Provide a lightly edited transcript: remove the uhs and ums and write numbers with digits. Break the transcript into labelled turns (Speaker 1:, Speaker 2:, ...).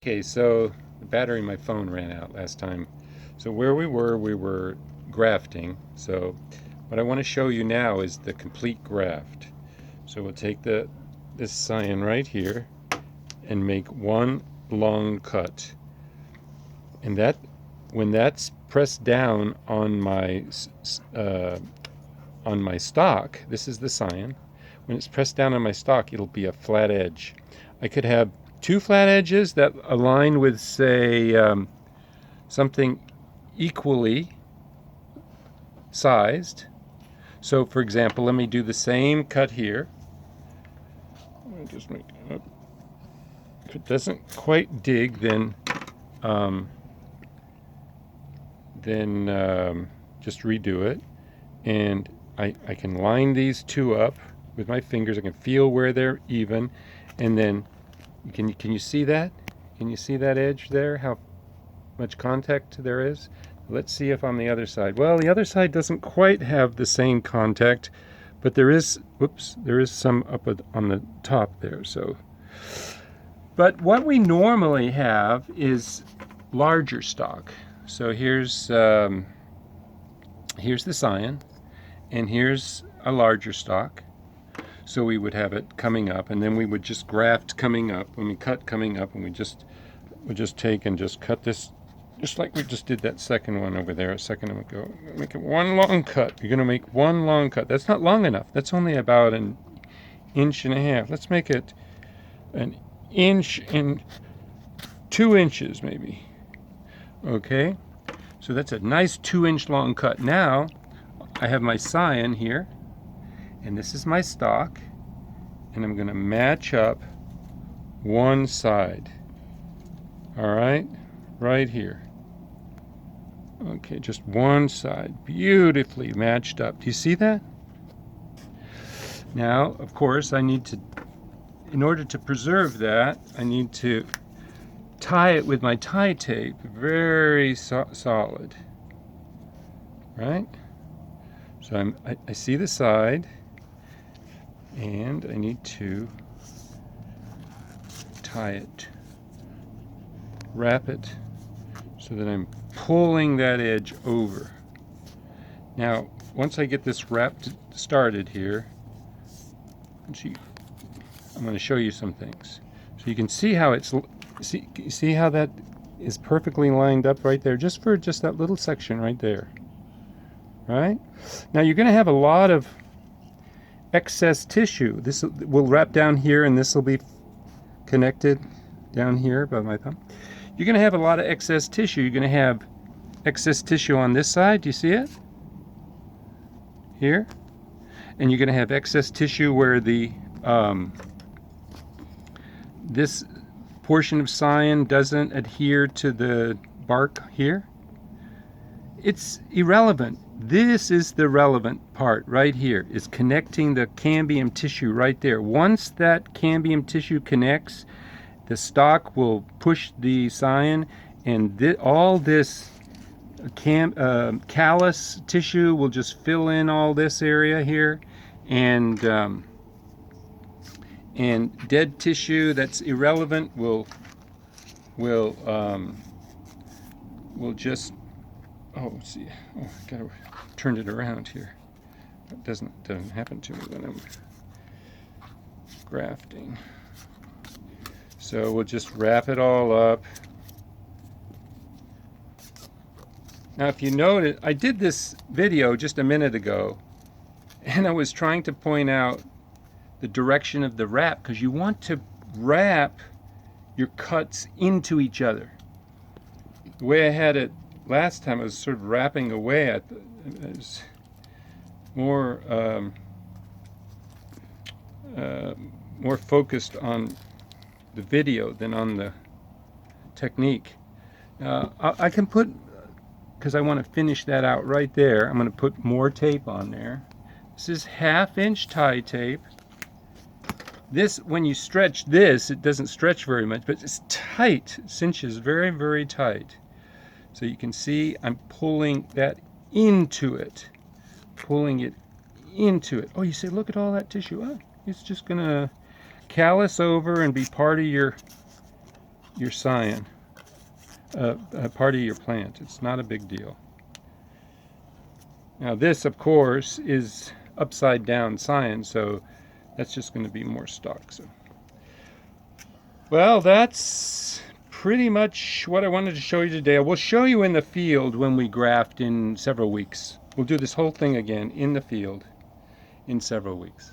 Speaker 1: Okay, so the battery in my phone ran out last time. So where we were grafting. So what I want to show you now is the complete graft. So we'll take this cyan right here and make one long cut. And that when that's pressed down on my stock, this is the cyan. When it's pressed down on my stock, it'll be a flat edge. I could have two flat edges that align with, say, something equally sized. So, for example, let me do the same cut here. Just make it, if it doesn't quite dig, then just redo it, and I can line these two up with my fingers. I can feel where they're even, and then can you see that? Can you see that edge there? How much contact there is? Let's see if on the other side. Well, the other side doesn't quite have the same contact, but there is, whoops, there is some up on the top there. So, but what we normally have is larger stock. So here's the cyan, and here's a larger stock. So we would have it coming up, and then we would just graft coming up. When we cut coming up, and we just take and just cut this, just like we just did that second one over there a second ago. Make it one long cut. You're going to make one long cut. That's not long enough. That's only about an inch and a half. Let's make it an inch and 2 inches maybe. Okay, so that's a nice 2-inch long cut. Now I have my cyan here, and this is my stock, and I'm going to match up one side. All right, right here. Okay, just one side, beautifully matched up. Do you see that? Now, of course, I need to, in order to preserve that, I need to tie it with my tie tape, very solid. Right? So I see the side, and I need to tie it, wrap it, so that I'm pulling that edge over. Now, once I get this wrapped started here, I'm going to show you some things. So you can see how it's, see how that is perfectly lined up right there, just for just that little section right there. Right? Now you're going to have a lot of excess tissue. This will wrap down here, and this will be connected down here by my thumb. You're going to have a lot of excess tissue. You're going to have excess tissue on this side. Do you see it? Here. And you're going to have excess tissue where the this portion of cyan doesn't adhere to the bark here. It's irrelevant. This is the relevant part right here, is connecting the cambium tissue right there. Once that cambium tissue connects, the stalk will push the cyan, and all this callus tissue will just fill in all this area here, and dead tissue that's irrelevant will just, oh, let's see, oh, I gotta turn it around here. That doesn't happen to me when I'm grafting. So we'll just wrap it all up. Now, if you notice, I did this video just a minute ago, and I was trying to point out the direction of the wrap, because you want to wrap your cuts into each other. The way I had it last time, I was sort of wrapping away. I was more more focused on the video than on the technique. I can put, because I want to finish that out right there, I'm going to put more tape on there. This is 1/2-inch tie tape. This, when you stretch this, it doesn't stretch very much, but it's tight. It cinches very, very tight. So you can see I'm pulling that into it. Pulling it into it. Oh, you say, look at all that tissue. Oh, it's just going to callus over and be part of your your scion, a part of your plant. It's not a big deal. Now this, of course, is upside down scion, so that's just going to be more stalk. So, well, that's pretty much what I wanted to show you today. We'll show you in the field when we graft in several weeks. We'll do this whole thing again in the field in several weeks.